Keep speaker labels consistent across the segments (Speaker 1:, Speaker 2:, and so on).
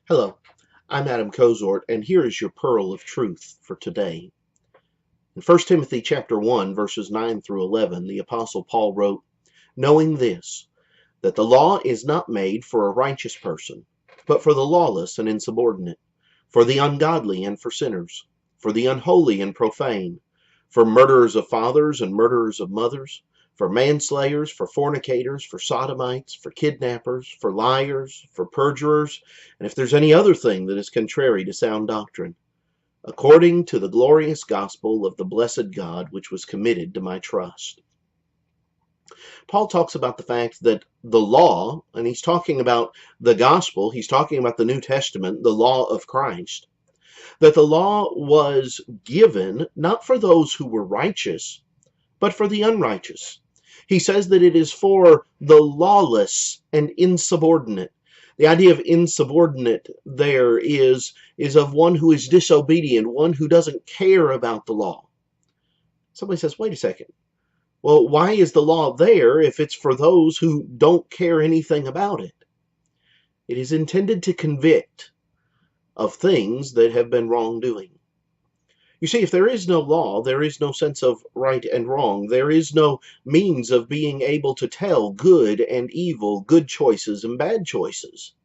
Speaker 1: Hello, I'm Adam Kozort, and here is your pearl of truth for today. In 1 Timothy chapter 1, verses 9 through 11, the Apostle Paul wrote, "Knowing this, that the law is not made for a righteous person, but for the lawless and insubordinate, for the ungodly and for sinners, for the unholy and profane, for murderers of fathers and murderers of mothers, for manslayers, for fornicators, for sodomites, for kidnappers, for liars, for perjurers, and if there's any other thing that is contrary to sound doctrine, according to the glorious gospel of the blessed God which was committed to my trust." Paul talks about the fact that the law, and he's talking about the gospel, he's talking about the New Testament, the law of Christ, that the law was given not for those who were righteous, but for the unrighteous. He says that it is for the lawless and insubordinate. The idea of insubordinate there is of one who is disobedient, one who doesn't care about the law. Somebody says, wait a second. Well, why is the law there if it's for those who don't care anything about it? It is intended to convict of things that have been wrongdoing. You see, if there is no law, there is no sense of right and wrong. There is no means of being able to tell good and evil, good choices and bad choices.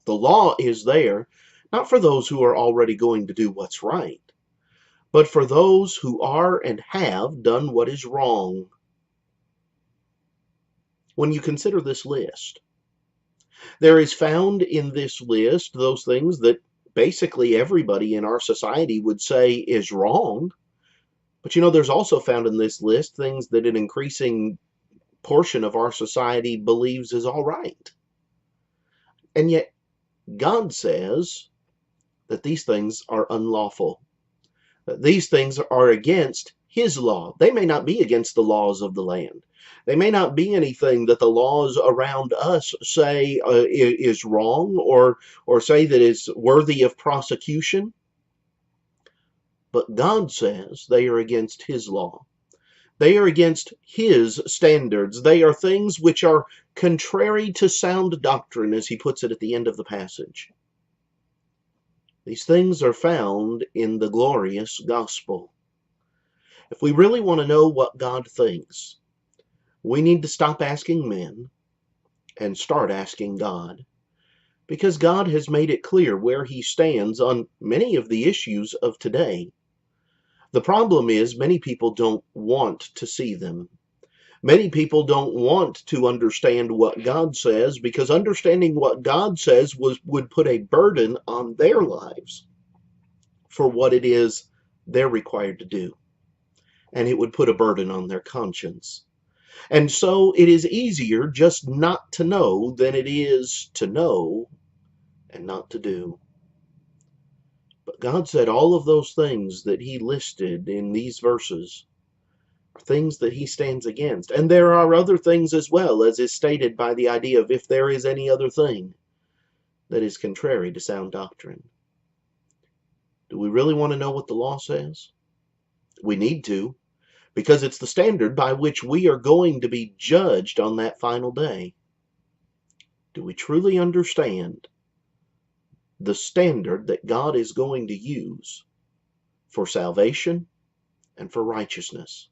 Speaker 1: The law is there not for those who are already going to do what's right, but for those who are and have done what is wrong. When you consider this list, there is found in this list those things that basically everybody in our society would say is wrong. But there's also found in this list things that an increasing portion of our society believes is all right. And yet, God says that these things are unlawful. These things are against His law. They may not be against the laws of the land. They may not be anything that the laws around us say is wrong or say that is worthy of prosecution. But God says they are against His law. They are against His standards. They are things which are contrary to sound doctrine, as He puts it at the end of the passage. These things are found in the glorious gospel. If we really want to know what God thinks, we need to stop asking men and start asking God, because God has made it clear where He stands on many of the issues of today. The problem is many people don't want to see them. Many people don't want to understand what God says, because understanding what God says would put a burden on their lives for what it is they're required to do. And it would put a burden on their conscience. And so it is easier just not to know than it is to know and not to do. But God said all of those things that He listed in these verses are things that He stands against. And there are other things as well, as is stated by the idea of if there is any other thing that is contrary to sound doctrine. Do we really want to know what the law says? We need to, because it's the standard by which we are going to be judged on that final day. Do we truly understand the standard that God is going to use for salvation and for righteousness?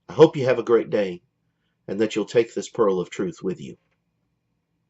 Speaker 1: I hope you have a great day and that you'll take this pearl of truth with you.